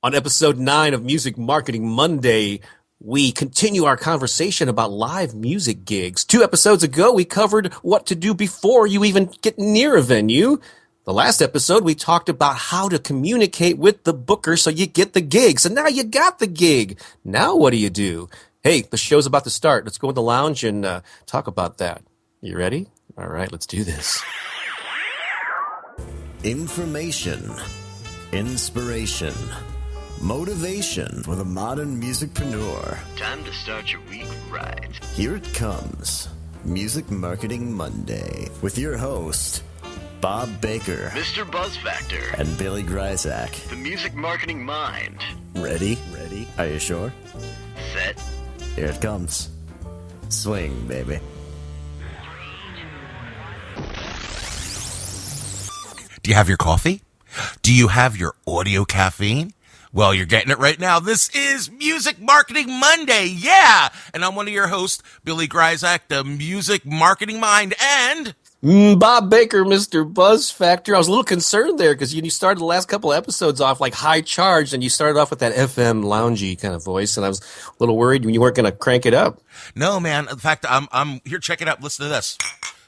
On episode 9 of Music Marketing Monday, we continue our conversation about live music gigs. 2 episodes ago, we covered what to do before you even get near a venue. The last episode, we talked about how to communicate with the booker so you get the gig. So now you got the gig. Now what do? Hey, the show's about to start. Let's go in the lounge and talk about that. You ready? All right, let's do this. Information, inspiration, motivation for the modern musicpreneur. Time to start your week right. Here it comes, Music Marketing Monday, with your host, Bob Baker, Mr. Buzz Factor, and Billy Gryzak. the music marketing mind. Ready? Are you sure? Set. Here it comes. Swing, baby. Do you have your coffee? Do you have your audio caffeine? Well, you're getting it right now. This is Music Marketing Monday. Yeah. And I'm one of your hosts, Billy Gryzak, the music marketing mind, and Bob Baker, Mr. Buzz Factor. I was a little concerned there because you started the last couple of episodes off like high charged, and you started off with that FM loungy kind of voice, and I was a little worried when you weren't going to crank it up. no, man. In fact, I'm here. Check it out. Listen to this.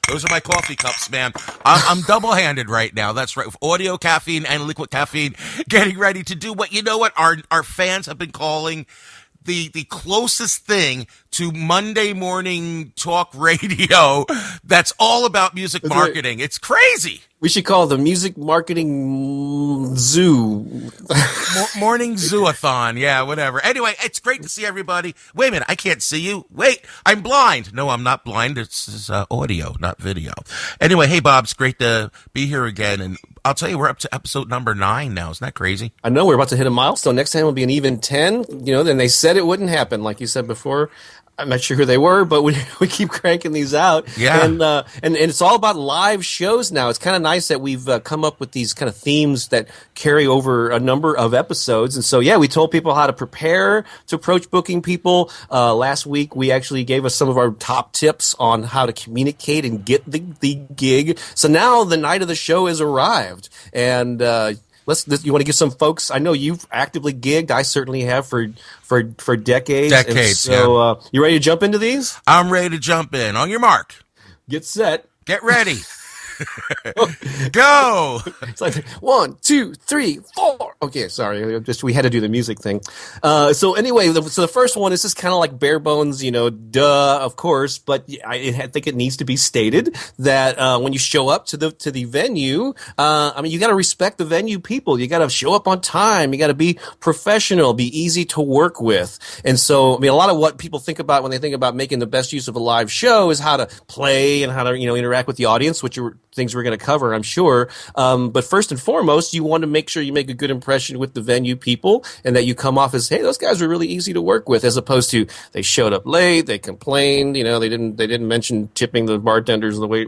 Those are my coffee cups, man. I'm double-handed right now. That's right. With audio caffeine and liquid caffeine, getting ready to do what, you know what, our fans have been calling the closest thing to Monday morning talk radio that's all about music marketing. Right. It's crazy. We should call it the Music Marketing Zoo. Morning Zooathon. Yeah, whatever. Anyway, it's great to see everybody. Wait a minute. I can't see you. Wait, I'm blind. No, I'm not blind. This is audio, not video. Anyway, hey, Bob, it's great to be here again. And I'll tell you, we're up to episode number 9 now. Isn't that crazy? I know we're about to hit a milestone. Next time will be an even 10. You know, then they said it wouldn't happen, like you said before. I'm not sure who they were, but we keep cranking these out. Yeah. And it's all about live shows now. It's kind of nice that we've come up with these kind of themes that carry over a number of episodes. And so, yeah, we told people how to prepare to approach booking people. Last week, we actually gave us some of our top tips on how to communicate and get the gig. So now the night of the show has arrived. And you want to give some folks? I know you've actively gigged. I certainly have for decades. Decades. So, yeah. You ready to jump into these? I'm ready to jump in. On your mark. Get set. Get ready. Go. It's like 1, 2, 3, 4. Okay, sorry. We had to do the music thing. So anyway, so the first one is just kind of like bare bones, duh, of course. But I think it needs to be stated that when you show up to the venue, you got to respect the venue people. You got to show up on time. You got to be professional, be easy to work with. And so, a lot of what people think about when they think about making the best use of a live show is how to play and how to interact with the audience, which are things we're going to cover, I'm sure. But first and foremost, you want to make sure you make a good impression with the venue people and that you come off as, hey, those guys are really easy to work with, as opposed to they showed up late, they complained, they didn't mention tipping the bartenders the way,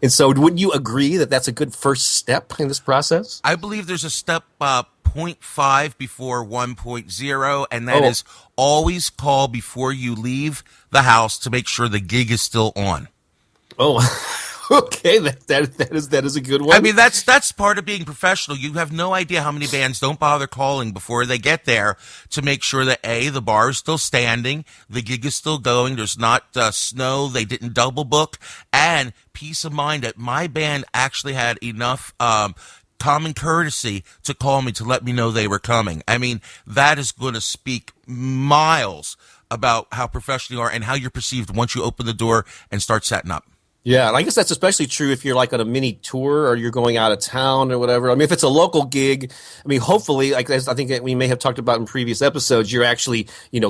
And so wouldn't you agree that that's a good first step in this process? I believe there's a step 0.5 before 1.0, and that is always call before you leave the house to make sure the gig is still on. Oh, okay, that is a good one. I mean, that's part of being professional. You have no idea how many bands don't bother calling before they get there to make sure that A, the bar is still standing, the gig is still going, there's not snow, they didn't double book, and peace of mind that my band actually had enough common courtesy to call me to let me know they were coming. I mean, that is going to speak miles about how professional you are and how you're perceived once you open the door and start setting up. Yeah, and I guess that's especially true if you're like on a mini tour or you're going out of town or whatever. I mean, if it's a local gig, hopefully, like I think that we may have talked about in previous episodes, you're actually,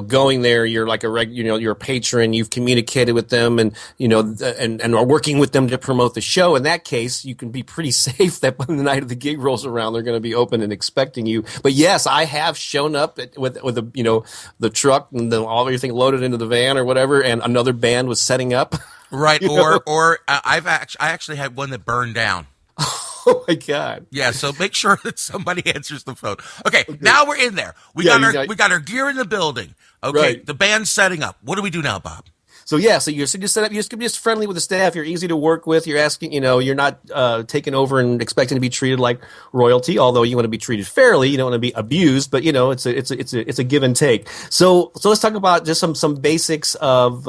going there. You're like you're a patron. You've communicated with them, and and are working with them to promote the show. In that case, you can be pretty safe that when the night of the gig rolls around, they're going to be open and expecting you. But yes, I have shown up with the truck and everything loaded into the van or whatever, and another band was setting up. Right, or I actually had one that burned down. Oh my God! Yeah, so make sure that somebody answers the phone. Okay, now we're in there. We got our gear in the building. Okay, right. The band's setting up. What do we do now, Bob? So yeah, so you're just set up. You're just friendly with the staff. You're easy to work with. You're asking, you're not taken over and expecting to be treated like royalty. Although you want to be treated fairly, you don't want to be abused. But it's a give and take. So let's talk about just some basics of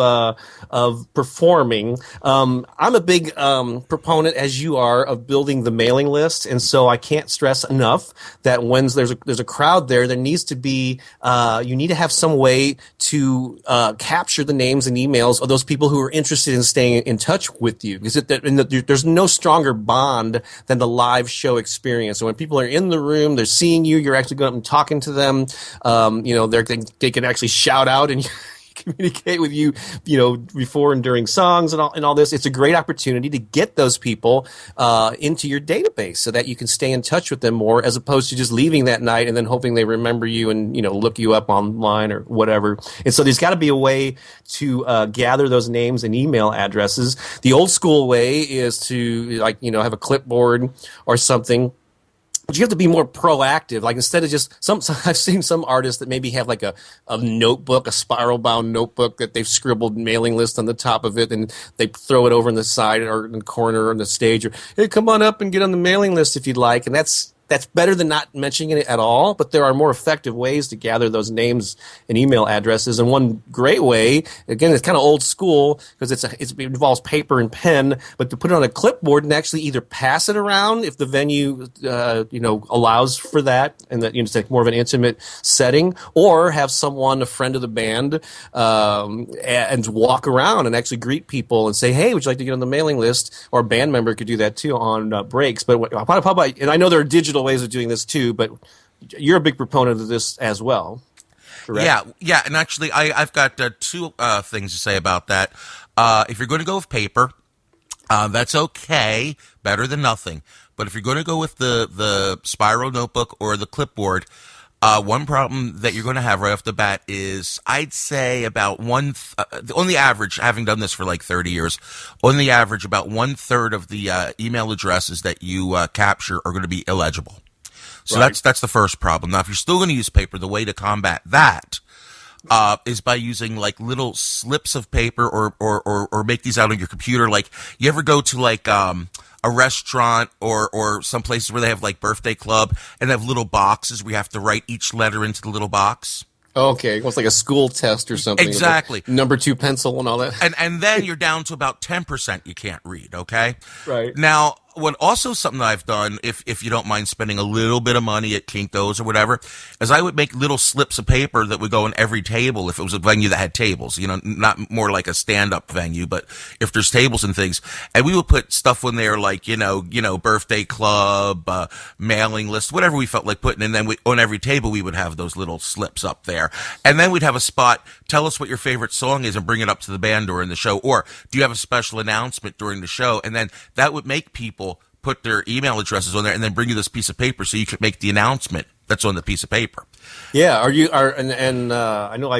performing. I'm a big proponent, as you are, of building the mailing list, and so I can't stress enough that when there's a crowd there, there needs to be you need to have some way to capture the names and emails of those people who are interested in staying in touch with you. Because there's no stronger bond than the live show experience. So when people are in the room, they're seeing you, you're actually going up and talking to them. They can actually shout out and communicate with you, before and during songs and all this. It's a great opportunity to get those people into your database so that you can stay in touch with them more, as opposed to just leaving that night and then hoping they remember you and look you up online or whatever. And so there's got to be a way to gather those names and email addresses. The old school way is to have a clipboard or something. But you have to be more proactive. Like, instead of just I've seen some artists that maybe have like a notebook, a spiral bound notebook that they've scribbled mailing list on the top of it, and they throw it over in the side or in the corner on the stage, or hey, come on up and get on the mailing list if you'd like. And that's better than not mentioning it at all, but there are more effective ways to gather those names and email addresses. And one great way, again, it's kind of old school because it involves paper and pen, but to put it on a clipboard and actually either pass it around if the venue allows for that, and that it's like more of an intimate setting, or have someone, a friend of the band, and walk around and actually greet people and say, hey, would you like to get on the mailing list? Or a band member could do that too on breaks. But how about, and I know there are digital ways of doing this too, but you're a big proponent of this as well, correct? Yeah, and actually, I've got two things to say about that. If you're going to go with paper, that's okay, better than nothing. But if you're going to go with the spiral notebook or the clipboard, one problem that you're going to have right off the bat is, I'd say about on the average, having done this for like 30 years, on the average, about 1/3 of the email addresses that you capture are going to be illegible. So right. that's the first problem. Now, if you're still going to use paper, the way to combat that is by using like little slips of paper or make these out on your computer. Like, you ever go to like a restaurant or some places where they have like birthday club and they have little boxes where you have to write each letter into the little box? Okay, almost like a school test or something. Exactly. Number 2 pencil and all that. And then you're down to about 10% you can't read, okay? Right. Now, something that I've done, if you don't mind spending a little bit of money at Kinko's or whatever, is I would make little slips of paper that would go on every table if it was a venue that had tables, not more like a stand-up venue, but if there's tables and things. And we would put stuff in there like, birthday club, mailing list, whatever we felt like putting. And then on every table, we would have those little slips up there. And then we'd have a spot, tell us what your favorite song is and bring it up to the band during the show. Or do you have a special announcement during the show? And then that would make people put their email addresses on there and then bring you this piece of paper so you could make the announcement that's on the piece of paper. Yeah, I know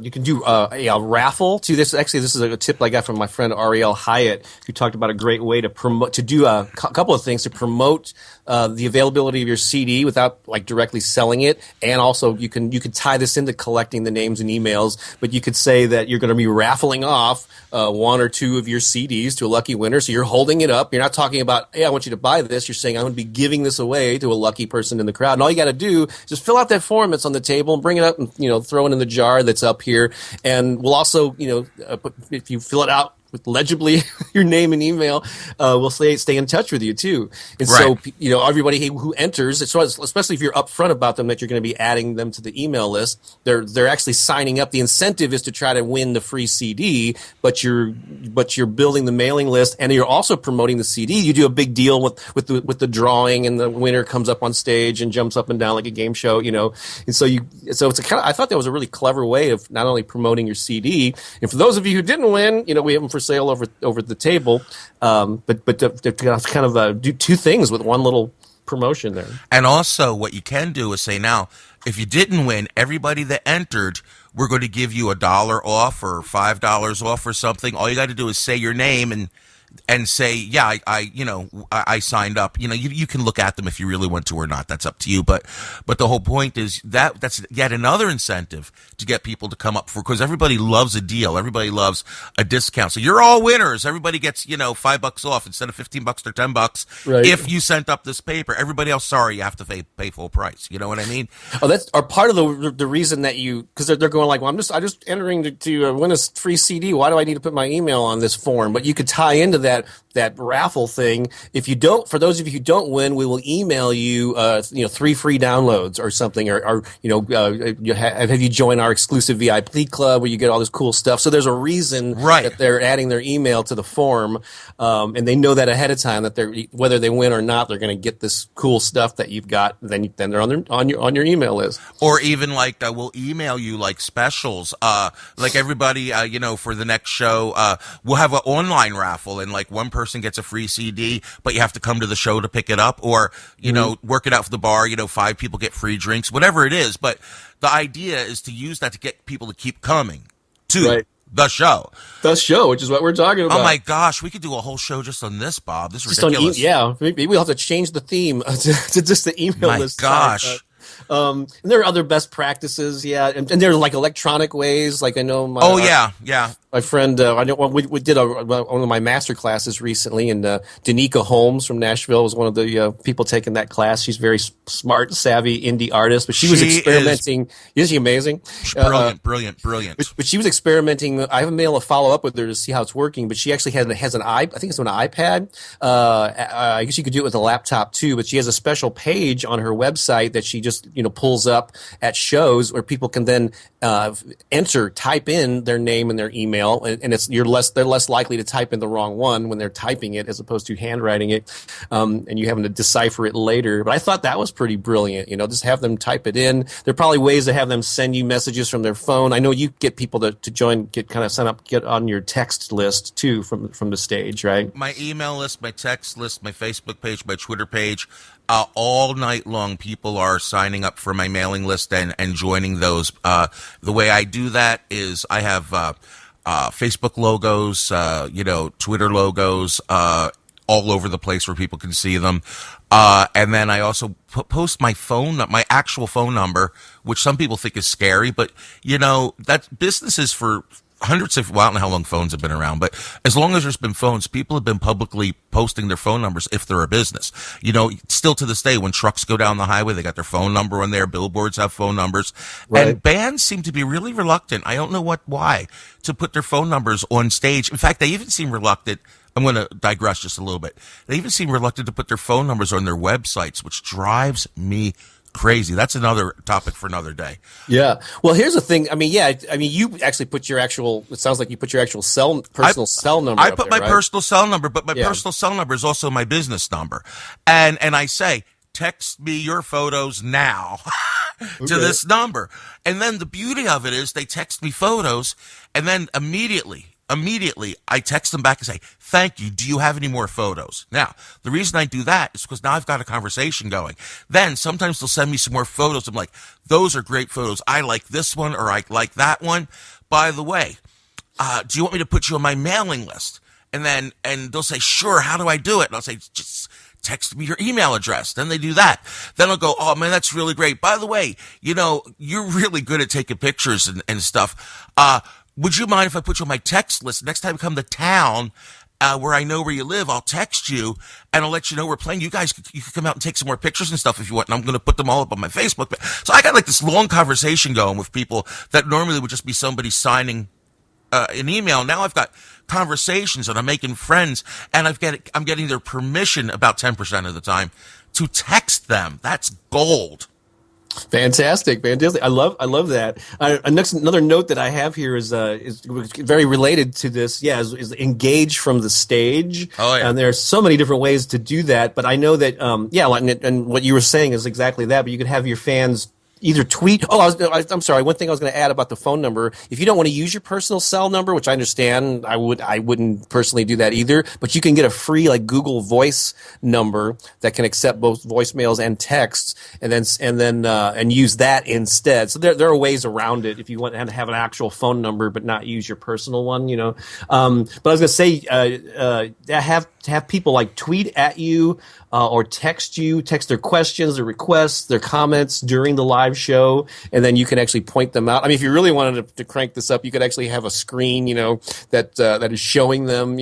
you can do a raffle too. This is a tip I got from my friend Ariel Hyatt, who talked about a great way to do a couple of things to promote the availability of your CD without like directly selling it, and also you can tie this into collecting the names and emails. But you could say that you're going to be raffling off 1 or 2 of your CDs to a lucky winner. So you're holding it up. You're not talking about, hey, I want you to buy this. You're saying, I'm going to be giving this away to a lucky person in the crowd. And all you got to do is just fill out that form that's on the table and bring it up and throw it in the jar that's up here. And we'll also if you fill it out with legibly your name and email, we'll stay in touch with you too. And right. So everybody who enters, especially if you're upfront about them that you're going to be adding them to the email list, they're actually signing up. The incentive is to try to win the free CD, but you're building the mailing list and you're also promoting the CD. You do a big deal with the drawing, and the winner comes up on stage and jumps up and down like a game show, And so it's I thought that was a really clever way of not only promoting your CD, and for those of you who didn't win, we have them for sale over the table, but to kind of do 2 things with one little promotion there. And also, what you can do is say, now, if you didn't win, everybody that entered, we're going to give you $1 off or $5 off or something. All you got to do is say your name, and and say, yeah, I signed up. You can look at them if you really want to or not. That's up to you. But the whole point is that's yet another incentive to get people to come up for, because everybody loves a deal. Everybody loves a discount. So you're all winners. Everybody gets, $5 off instead of $15 or $10 Right. if you sent up this paper. Everybody else, sorry, you have to pay full price. You know what I mean? Oh, that's or part of the reason that because they're going like, well, I just entering to win a free CD. Why do I need to put my email on this form? But you could tie into that raffle thing. If you don't, for those of you who don't win, we will email you 3 free downloads or something, or have you join our exclusive VIP club where you get all this cool stuff. So there's a reason that they're adding their email to the form, and they know that ahead of time that they're, whether they win or not, they're going to get this cool stuff that you've got. Then they're on your email list. Or even like we'll email you like specials. Like everybody, for the next show, we'll have an online raffle, and like one person gets a free CD, but you have to come to the show to pick it up, or work it out for the bar. 5 people get free drinks, whatever it is. But the idea is to use that to get people to keep coming to the show. The show, which is what we're talking about. Oh my gosh, we could do a whole show just on this, Bob. This is just ridiculous. Maybe we'll have to change the theme to just the email list. My gosh. And there are other best practices, and there are like electronic ways. Like I know my my friend, we did one of my master classes recently, and Danica Holmes from Nashville was one of the people taking that class. She's very smart, savvy indie artist, but she was experimenting. Isn't she amazing? She's brilliant. But she was experimenting. I haven't been able to follow up with her to see how it's working, but she actually has an I think it's an iPad. I guess you could do it with a laptop too, but she has a special page on her website that she just pulls up at shows where people can then type in their name and their email, and they're less likely to type in the wrong one when they're typing it as opposed to handwriting it, and you having to decipher it later. But I thought that was pretty brilliant. Just have them type it in. There are probably ways to have them send you messages from their phone. I know you get people to join, get on your text list too from the stage, right? My email list, my text list, my Facebook page, my Twitter page. All night long, people are signing up for my mailing list and joining those. The way I do that is I have Facebook logos, Twitter logos, all over the place where people can see them. And then I also post my actual phone number, which some people think is scary, but that business is for hundreds of, well, I don't know how long phones have been around, but as long as there's been phones, people have been publicly posting their phone numbers if they're a business. Still to this day, when trucks go down the highway, they got their phone number on there. Billboards have phone numbers. Right. And bands seem to be really reluctant. I don't know why, to put their phone numbers on stage. In fact, they even seem reluctant. I'm going to digress just a little bit. They even seem reluctant to put their phone numbers on their websites, which drives me crazy. That's another topic for another day. Yeah. Well, here's the thing. You actually put your actual. It sounds like you put your actual personal cell number. I put my personal cell number, but my personal cell number is also my business number, and I say, text me your photos now to this number. And then the beauty of it is they text me photos, and then immediately I text them back and say, thank you. Do you have any more photos? Now, the reason I do that is because now I've got a conversation going. Then sometimes they'll send me some more photos. I'm like, those are great photos. I like this one, or I like that one. By the way, do you want me to put you on my mailing list? And they'll say, sure. How do I do it? And I'll say, just text me your email address. Then they do that. Then I'll go, oh man, that's really great. By the way, you're really good at taking pictures and stuff. Would you mind if I put you on my text list? Next time I come to town, where I know where you live, I'll text you and I'll let you know we're playing. You can come out and take some more pictures and stuff if you want. And I'm going to put them all up on my Facebook. So I got like this long conversation going with people that normally would just be somebody signing an email. Now I've got conversations and I'm making friends, and I'm getting their permission about 10% of the time to text them. That's gold. Fantastic. I love that. Another note that I have here is very related to this. Yeah, is engage from the stage. Oh yeah. And there are so many different ways to do that. But I know that and what you were saying is exactly that. But you could have your fans either tweet. Oh, I'm sorry. One thing I was going to add about the phone number: if you don't want to use your personal cell number, which I understand, I wouldn't personally do that either. But you can get a free like Google Voice number that can accept both voicemails and texts, and use that instead. So there are ways around it if you want to have an actual phone number but not use your personal one. But I was going to say, have people like tweet at you or text their questions, their requests, their comments during the live show, and then you can actually point them out. I mean, if you really wanted to crank this up, you could actually have a screen, that is showing them,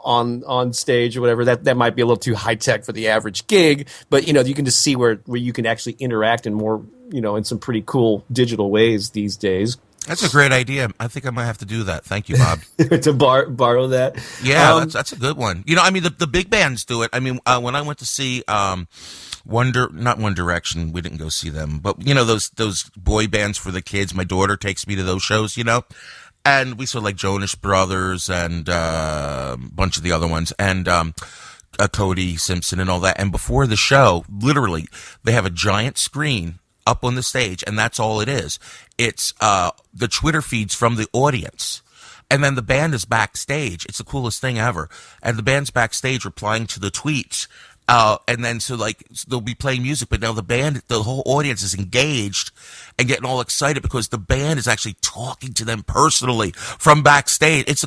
on stage or whatever. That might be a little too high tech for the average gig, but you can just see where you can actually interact in more, in some pretty cool digital ways these days. That's a great idea. I think I might have to do that. Thank you, Bob. To borrow that. Yeah, that's a good one. I mean, the big bands do it. I mean, when I went to see not One Direction, we didn't go see them, but those boy bands for the kids. My daughter takes me to those shows, and we saw like Jonas Brothers and a bunch of the other ones, and Cody Simpson and all that. And before the show, literally, they have a giant screen up on the stage, and that's all it is. It's the Twitter feeds from the audience, and then the band is backstage. It's the coolest thing ever, and the band's backstage replying to the tweets, and then so they'll be playing music, but now the whole audience is engaged and getting all excited because the band is actually talking to them personally from backstage.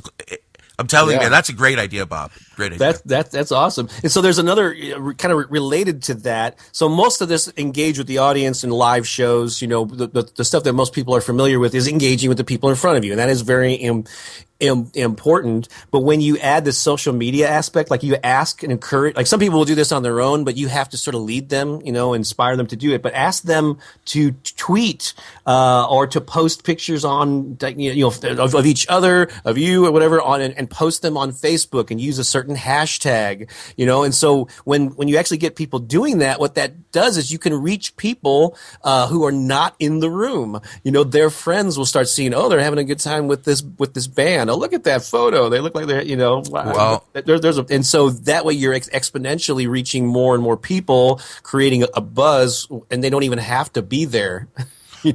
I'm telling you, man, that's a great idea, Bob. Great idea. That's awesome. And so there's another kind of related to that. So most of this engage with the audience in live shows, the stuff that most people are familiar with is engaging with the people in front of you. And that is very important. But when you add the social media aspect, like you ask and encourage, like some people will do this on their own, but you have to sort of lead them, inspire them to do it. But ask them to tweet or to post pictures on, of each other, of you or whatever, and post them on Facebook and use a certain hashtag, and so when you actually get people doing that, what that does is you can reach people who are not in the room. Their friends will start seeing, oh, they're having a good time with this band. Oh, look at that photo. They look like they're, wow. And so that way you're exponentially reaching more and more people, creating a buzz, and they don't even have to be there.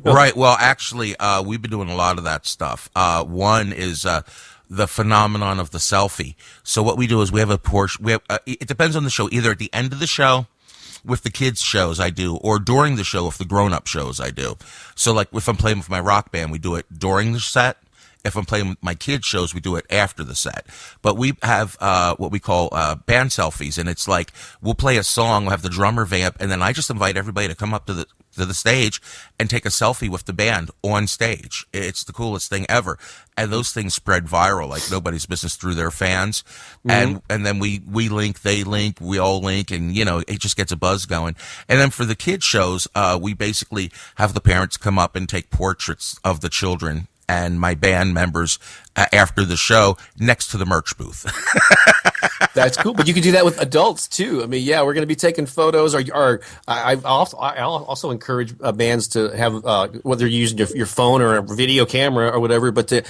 Right. Well, actually, we've been doing a lot of that stuff. One is the phenomenon of the selfie. So what we do is we have a portion. It depends on the show. Either at the end of the show, with the kids shows I do, or during the show with the grown-up shows I do. So like if I'm playing with my rock band, we do it during the set. If I'm playing with my kids shows, we do it after the set. But we have what we call band selfies, and it's like we'll play a song, we'll have the drummer vamp, and then I just invite everybody to come up to the stage and take a selfie with the band on stage. It's the coolest thing ever. And those things spread viral like nobody's business through their fans. Mm-hmm. And then we link, they link, we all link, and it just gets a buzz going. And then for the kids shows, we basically have the parents come up and take portraits of the children and my band members after the show next to the merch booth. That's cool, but you can do that with adults too. I mean, yeah, we're going to be taking photos. Or I also encourage bands to have whether you're using your phone or a video camera or whatever, but to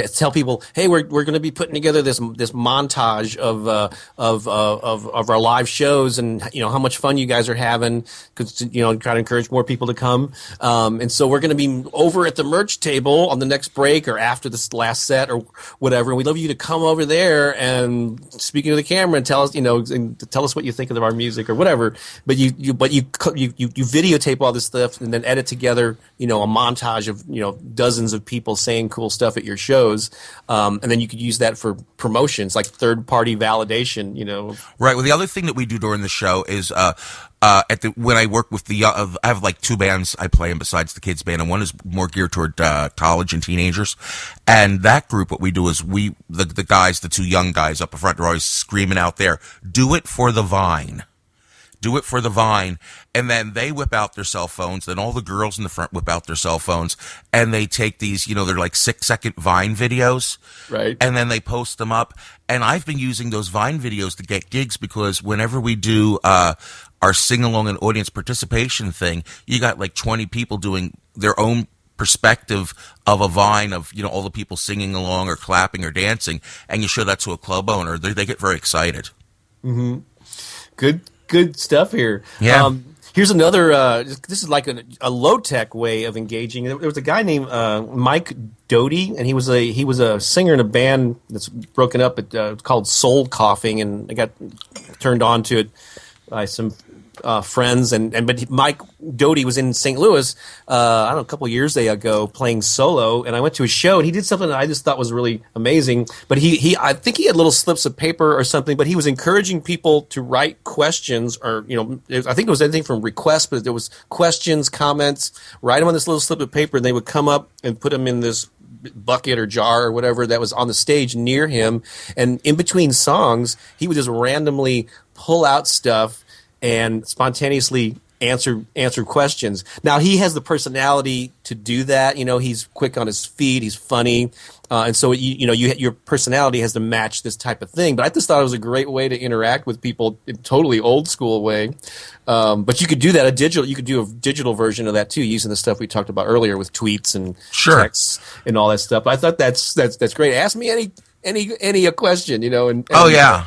tell people, hey, we're going to be putting together this montage of our live shows, and how much fun you guys are having, because try to encourage more people to come. And so we're going to be over at the merch table on the next break or after this last set or whatever. And we'd love you to come over there and speak into the camera and tell us, and tell us what you think of our music or whatever. But you videotape all this stuff and then edit together, a montage of, dozens of people saying cool stuff at your shows. And then you could use that for promotions, like third party validation, Right. Well, the other thing that we do during the show is, when I work with I have like two bands I play in besides the kids band, and one is more geared toward college and teenagers. And that group, what we do is the guys, the two young guys up front, are always screaming out there, "Do it for the Vine." Do it for the Vine. And then they whip out their cell phones. Then all the girls in the front whip out their cell phones. And they take these, they're like 6-second Vine videos. Right. And then they post them up. And I've been using those Vine videos to get gigs because whenever we do our sing-along and audience participation thing, you got like 20 people doing their own perspective of a Vine of, all the people singing along or clapping or dancing. And you show that to a club owner. They get very excited. Mm-hmm. Good stuff here. Yeah. Here's another. This is like a low tech way of engaging. There was a guy named Mike Doty, and he was a singer in a band that's broken up. It's called Soul Coughing, and I got turned on to it by some friends. But Mike Doty was in St. Louis. I don't know, a couple of years ago playing solo, and I went to his show, and he did something that I just thought was really amazing. But he I think he had little slips of paper or something, but he was encouraging people to write questions, or I think it was anything from requests, but there was questions, comments, write them on this little slip of paper, and they would come up and put them in this bucket or jar or whatever that was on the stage near him, and in between songs, he would just randomly pull out stuff and spontaneously answer questions. Now he has the personality to do that. He's quick on his feet. He's funny, and so your personality has to match this type of thing. But I just thought it was a great way to interact with people in a totally old school way. But you could do that you could do a digital version of that too, using the stuff we talked about earlier with tweets and texts and all that stuff. I thought that's great. Ask me any question, and Oh yeah.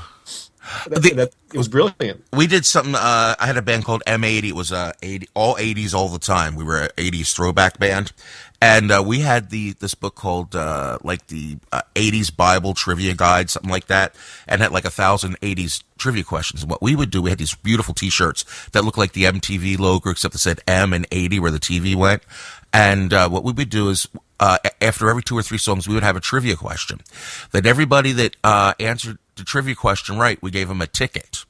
It was brilliant. We did something. I had a band called M80. It was all 80s all the time. We were an 80s throwback band, and we had this book called like the 80s Bible Trivia Guide, something like that, and had like 1,000 80s trivia questions. And what we would do, we had these beautiful T-shirts that looked like the MTV logo, except it said M and 80 where the TV went. And what we would do is, after every 2 or 3 songs, we would have a trivia question. That everybody that answered the trivia question right, we gave them a ticket.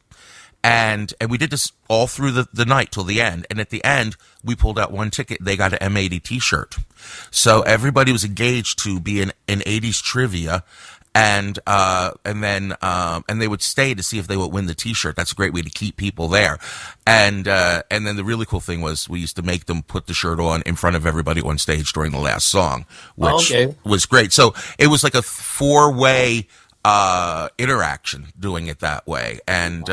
And we did this all through the night till the end. And at the end, we pulled out one ticket. They got an M80 T-shirt. So everybody was engaged to be in 80s trivia. And then they would stay to see if they would win the T-shirt. That's a great way to keep people there. And then the really cool thing was we used to make them put the shirt on in front of everybody on stage during the last song, which was great. So it was like a 4-way interaction doing it that way, and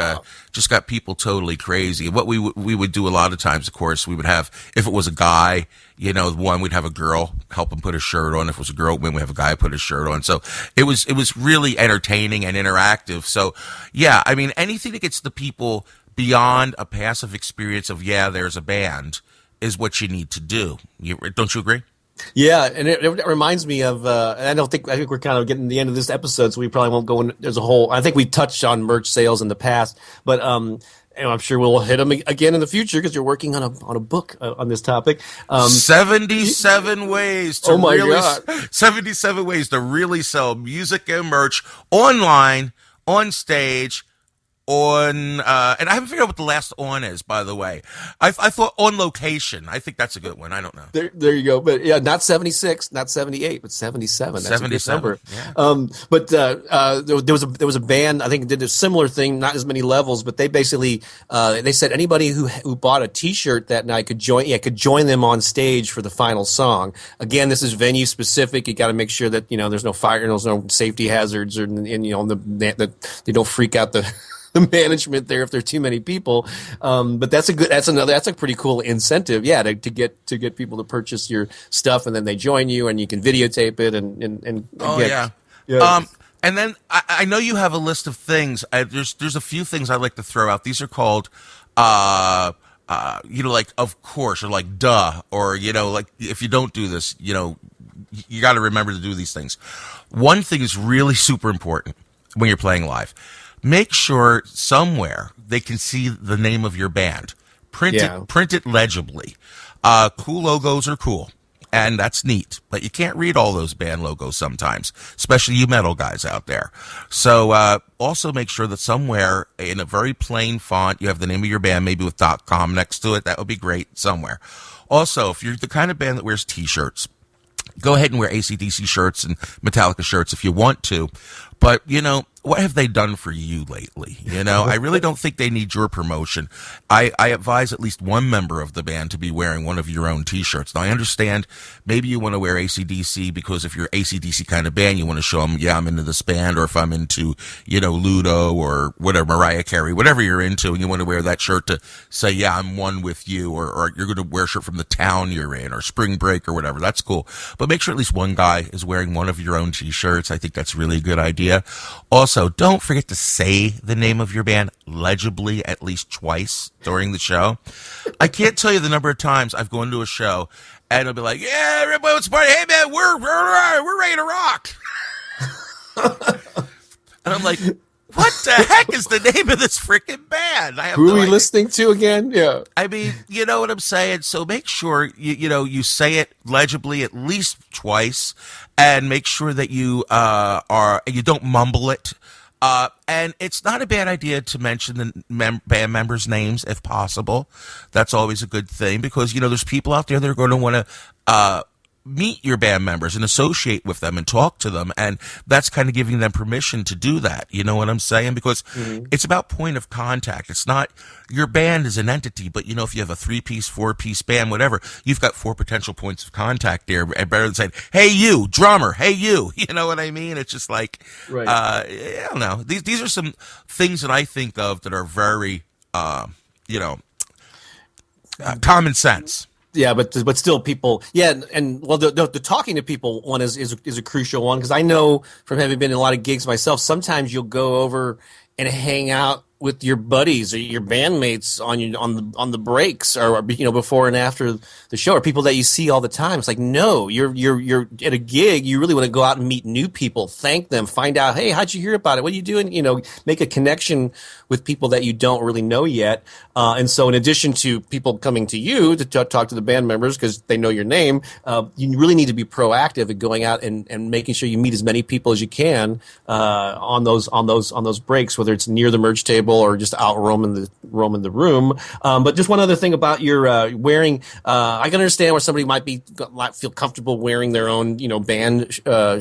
just got people totally crazy. What we would do a lot of times, of course, we would have, if it was a guy, we'd have a girl help him put his shirt on. If it was a girl, we'd have a guy put his shirt on. So it was really entertaining and interactive. So yeah, I mean, anything that gets the people beyond a passive experience of there's a band is what you need to do. Don't you agree? Yeah, and it reminds me of. And I think we're kind of getting to the end of this episode, so we probably won't go in. There's a whole. I think we touched on merch sales in the past, but and I'm sure we'll hit them again in the future because you're working on a book on this topic. 77 ways to God. 77 ways to really sell music and merch online, on stage. And I haven't figured out what the last on is, by the way. I thought on location. I think that's a good one. I don't know. There you go. But yeah, not 76, not 78, but 77. That's 77. a good number. Yeah. There was a band, I think, did a similar thing, not as many levels, but they basically they said anybody who bought a T-shirt that night could join them on stage for the final song. Again, this is venue specific. You got to make sure that there's no fire, there's no safety hazards, and that they don't freak out the management there if there's too many people. But that's a pretty cool incentive, to get people to purchase your stuff, and then they join you, and you can videotape it and and then I know you have a list of things. There's a few things I like to throw out. These are called like of course, or like duh, or like if you don't do this, you got to remember to do these things. One thing is really super important when you're playing live. Make sure somewhere they can see the name of your band. Print it legibly. Cool logos are cool, and that's neat, but you can't read all those band logos sometimes, especially you metal guys out there. So also make sure that somewhere in a very plain font you have the name of your band, maybe with .com next to it. That would be great somewhere. Also, if you're the kind of band that wears T-shirts, go ahead and wear AC/DC shirts and Metallica shirts if you want to. But, what have they done for you lately? I really don't think they need your promotion. I advise at least one member of the band to be wearing one of your own T-shirts. Now, I understand maybe you want to wear AC/DC because if you're AC/DC kind of band, you want to show them, I'm into this band, or if I'm into, Ludo or whatever, Mariah Carey, whatever you're into, and you want to wear that shirt to say, I'm one with you, or you're going to wear a shirt from the town you're in, or Spring Break or whatever. That's cool. But make sure at least one guy is wearing one of your own T-shirts. I think that's really a good idea. idea. Also, don't forget to say the name of your band legibly at least twice during the show. I can't tell you the number of times I've gone to a show and it'll be like, yeah, everybody wants to party. Hey, man, we're ready to rock. And I'm like, what the heck is the name of this freaking band? I have Who no are we idea. listening to again? Yeah. I mean, you know what I'm saying? So make sure, you say it legibly at least twice, and make sure that you you don't mumble it. And it's not a bad idea to mention the band members' names if possible. That's always a good thing because, there's people out there that are going to want to meet your band members and associate with them and talk to them, and that's kind of giving them permission to do that. You know what I'm saying? Because it's about point of contact. It's not your band is an entity, but if you have a 3-piece, 4-piece band, whatever, you've got 4 potential points of contact there. And better than saying, "Hey, you drummer," "Hey, you," you know what I mean? It's just like, Right. I don't know. These are some things that I think of that are very, common sense. Yeah, but still, people. Yeah, and well, the talking to people one is a crucial one because I know from having been in a lot of gigs myself. Sometimes you'll go over and hang out with your buddies or your bandmates on the breaks or before and after the show, or people that you see all the time. It's like, no, you're at a gig. You really want to go out and meet new people, thank them, find out, hey, how'd you hear about it? What are you doing? Make a connection with people that you don't really know yet. And so, in addition to people coming to you to talk to the band members because they know your name, you really need to be proactive in going out and making sure you meet as many people as you can on those breaks, whether it's near the merch table or just out roaming the room. But just one other thing about your wearing, I can understand where somebody might feel comfortable wearing their own band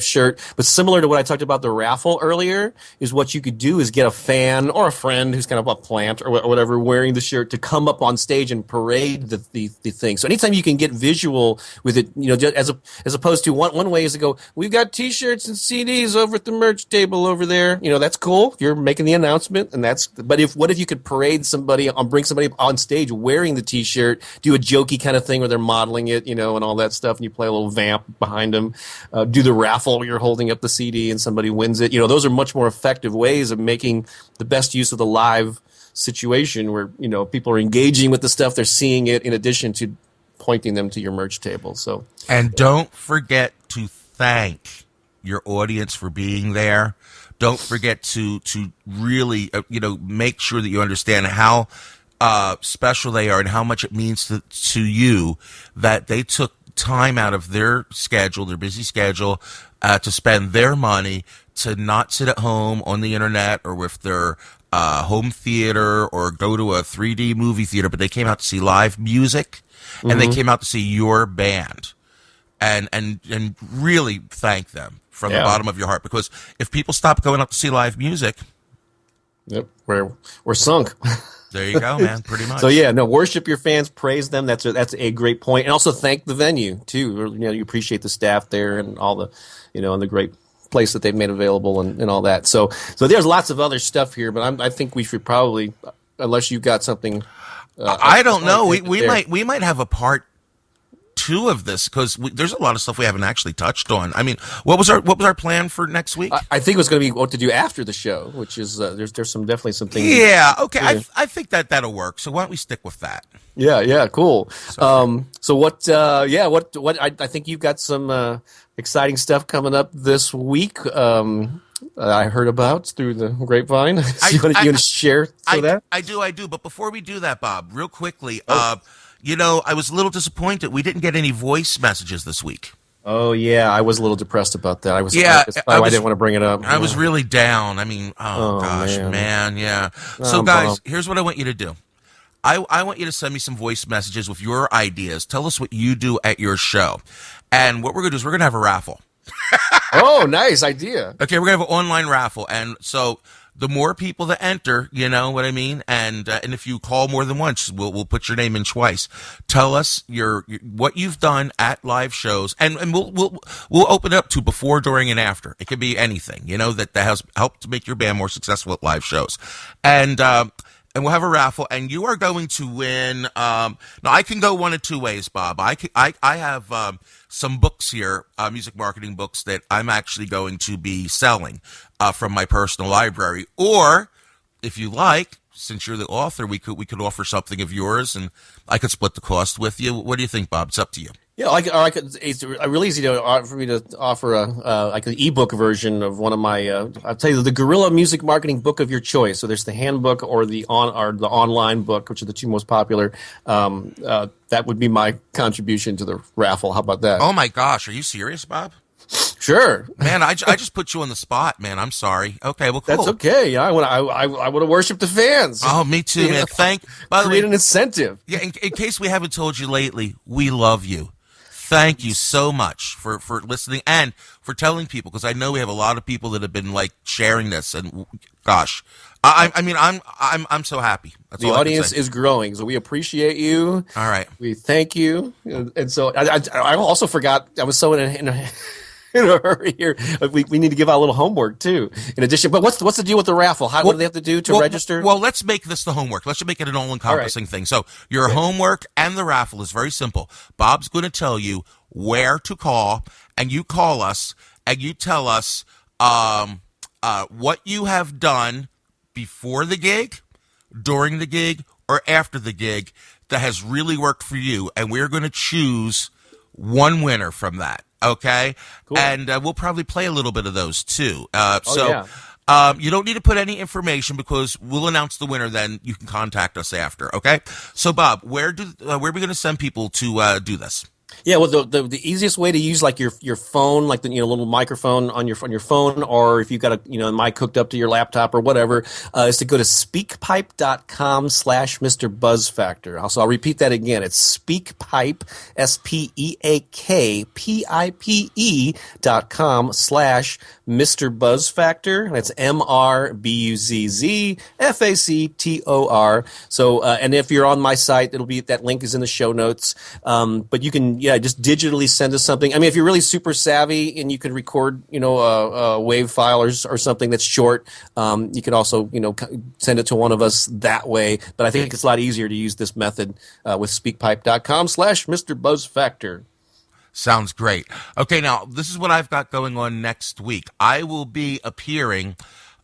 shirt, but similar to what I talked about the raffle earlier, is what you could do is get a fan or a friend who's kind of a plant or whatever wearing the shirt to come up on stage and parade the thing. So anytime you can get visual with it, just as opposed to one way is to go, we've got T-shirts and CDs over at the merch table over there. That's cool. You're making the announcement, and but what if you could parade somebody bring somebody on stage wearing the T-shirt, do a jokey kind of thing where they're modeling it, and all that stuff, and you play a little vamp behind them, do the raffle where you're holding up the CD and somebody wins it. Those are much more effective ways of making the best use of the live situation where people are engaging with the stuff, they're seeing it in addition to pointing them to your merch table. So, and don't forget to thank your audience for being there. Don't forget to really make sure that you understand how special they are and how much it means to you that they took time out of their schedule, their busy schedule, to spend their money to not sit at home on the internet or with their home theater or go to a 3D movie theater, but they came out to see live music and they came out to see your band, and really thank them from the bottom of your heart, because if people stop going out to see live music, yep, we're sunk. There you go, man. Pretty much. So worship your fans, praise them. That's a great point, and also thank the venue too. You appreciate the staff there and all the, and the great place that they've made available and all that. So there's lots of other stuff here, but I think we should probably, unless you've got something. I don't know. We might have a part 2 of this because there's a lot of stuff we haven't actually touched on. I mean, what was our plan for next week? I think it was going to be what to do after the show, which is there's definitely some things. Yeah, okay. I think that'll work. So why don't we stick with that? Yeah, cool. So what? I think you've got some exciting stuff coming up this week. I heard about through the grapevine. You want to share that? I do. But before we do that, Bob, real quickly, I was a little disappointed we didn't get any voice messages this week. Oh yeah, I was a little depressed about that. I didn't want to bring it up. I was really down. I mean, gosh, man, yeah. So guys, here's what I want you to do. I want you to send me some voice messages with your ideas. Tell us what you do at your show. And what we're going to do is we're going to have a raffle. Oh, nice idea. Okay, we're going to have an online raffle. And so the more people that enter, you know what I mean? And if you call more than once, we'll put your name in twice. Tell us what you've done at live shows, and we'll open it up to before, during, and after. It could be anything, that has helped to make your band more successful at live shows. And and we'll have a raffle, and you are going to win. Now, I can go one of two ways, Bob. I have some books here, music marketing books that I'm actually going to be selling from my personal library. Or, if you like, since you're the author, we could offer something of yours, and I could split the cost with you. What do you think, Bob? It's up to you. Yeah, I could. It's really easy for me to offer like an ebook version of one of my. I'll tell you the Guerrilla Music Marketing book of your choice. So there's the handbook or the online book, which are the two most popular. That would be my contribution to the raffle. How about that? Oh my gosh, are you serious, Bob? Sure, man. I just put you on the spot, man. I'm sorry. Okay, well, cool. That's okay. Yeah, I want to worship the fans. Oh, me too, man. By the way, create an incentive. Yeah, in case we haven't told you lately, we love you. Thank you so much for listening and for telling people, because I know we have a lot of people that have been like sharing this, and gosh, I mean, I'm so happy. That's the all audience is growing, so we appreciate you. All right, we thank you, and so I also forgot. I was so in a hurry here. We need to give out a little homework too. In addition, but what's the deal with the raffle? What do they have to do to register? Well, let's make this the homework. Let's make it an all-encompassing thing. So your homework and the raffle is very simple. Bob's going to tell you where to call, and you call us and you tell us what you have done before the gig, during the gig, or after the gig that has really worked for you, and we're going to choose one winner from that. Okay, cool. And we'll probably play a little bit of those too. You don't need to put any information, because we'll announce the winner. Then you can contact us after. Okay. So, Bob, where are we going to send people to do this? Yeah, well, the easiest way to use like your phone, like the little microphone on your phone, or if you've got a mic hooked up to your laptop or whatever, is to go to speakpipe.com/Mr. Buzz Factor. So I'll repeat that again. It's speakpipe speakpipe.com/Mr. Buzz Factor. That's MRBUZZFACTOR. So and if you're on my site, that link is in the show notes. But you can just digitally send us something. I mean, if you're really super savvy and you can record, a WAV file or something that's short, you can also, send it to one of us that way. But I think it's a lot easier to use this method with speakpipe.com/Mr. Buzz Factor. Sounds great. Okay, now this is what I've got going on next week. I will be appearing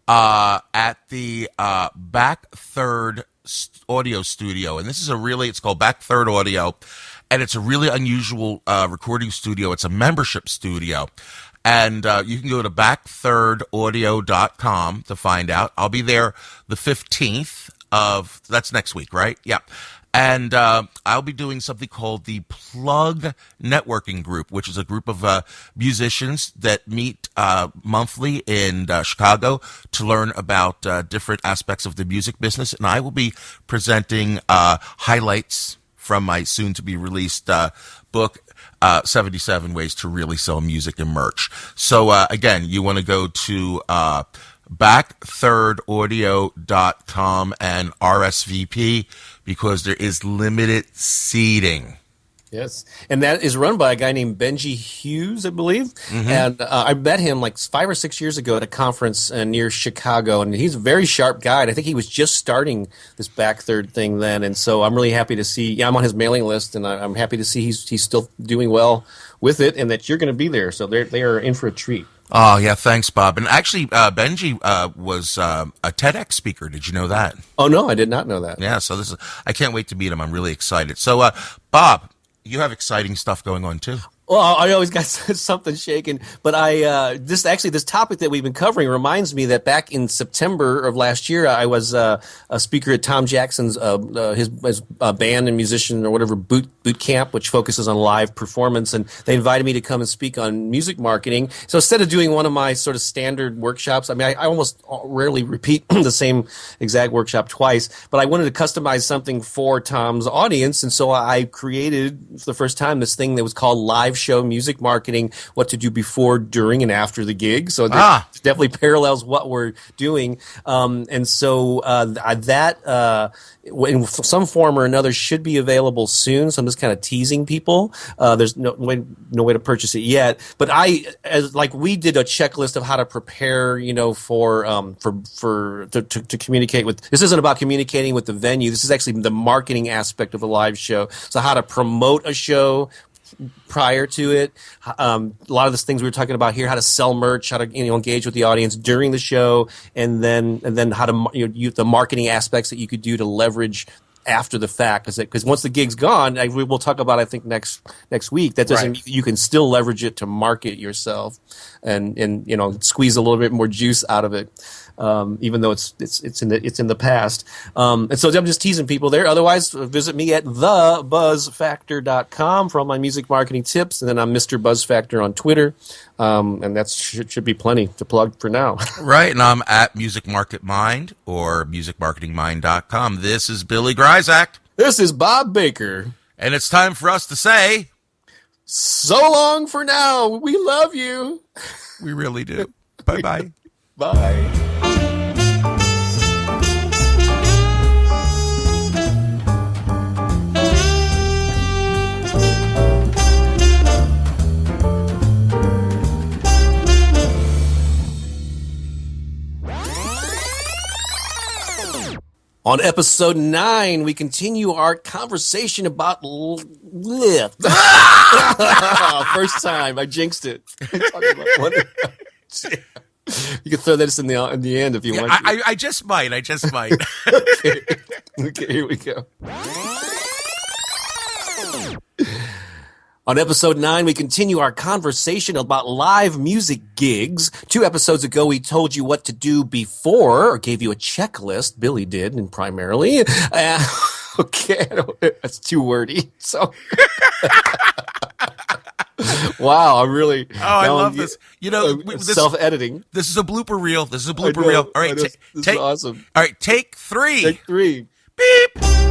at the Back Third Audio Studio, and this is it's called Back Third Audio. And it's a really unusual recording studio. It's a membership studio. And you can go to backthirdaudio.com to find out. I'll be there the 15th that's next week, right? Yeah. And I'll be doing something called the Plug Networking Group, which is a group of musicians that meet monthly in Chicago to learn about different aspects of the music business. And I will be presenting highlights from my soon-to-be-released book, 77 Ways to Really Sell Music and Merch. So, again, you want to go to backthirdaudio.com and RSVP, because there is limited seating. Yes, and that is run by a guy named Benji Hughes, I believe. Mm-hmm. And I met him like 5 or 6 years ago at a conference near Chicago, and he's a very sharp guy. And I think he was just starting this Back Third thing then, and so I'm really happy to see. Yeah, I'm on his mailing list, and I'm happy to see he's still doing well with it, and that you're going to be there. So they are in for a treat. Oh, yeah, thanks, Bob. And actually, Benji was a TEDx speaker. Did you know that? Oh, no, I did not know that. Yeah, so I can't wait to meet him. I'm really excited. So, Bob, you have exciting stuff going on, too. Well, I always got something shaking, but this topic that we've been covering reminds me that back in September of last year, I was a speaker at Tom Jackson's his band and musician or whatever boot camp, which focuses on live performance, and they invited me to come and speak on music marketing. So instead of doing one of my sort of standard workshops, I mean, I almost rarely repeat the same exact workshop twice, but I wanted to customize something for Tom's audience, and so I created for the first time this thing that was called Live live show music marketing, what to do before, during, and after the gig. So it definitely parallels what we're doing. And so that in some form or another should be available soon. So I'm just kind of teasing people. There's no way to purchase it yet. But we did a checklist of how to prepare, to communicate with. This isn't about communicating with the venue. This is actually the marketing aspect of the live show. So how to promote a show prior to it. A lot of the things we were talking about here, how to sell merch, how to engage with the audience during the show, and then how to the marketing aspects that you could do to leverage after the fact, because once the gig's gone, we'll talk about, I think, next week. That doesn't mean you can still leverage it to market yourself and squeeze a little bit more juice out of it, even though it's in the past. And so I'm just teasing people there. Otherwise, visit me at thebuzzfactor.com for all my music marketing tips, and then I'm Mr. Buzzfactor on Twitter, and that should be plenty to plug for now. Right, and I'm at Music Market Mind or musicmarketingmind.com. This is Billy Gryzak. This is Bob Baker. And it's time for us to say, so long for now. We love you. We really do. Bye-bye. Bye. On episode 9, we continue our conversation about first time. I jinxed it. You can throw this in the end if you want. I just might. Okay, here we go. On episode 9, we continue our conversation about live music gigs. 2 episodes ago, we told you what to do before, or gave you a checklist. Billy did, and primarily. Okay, that's too wordy. So, wow, I'm really. Oh, I love this. Self-editing. This is a blooper reel. All right, this is awesome. All right, take 3. Take 3. Beep.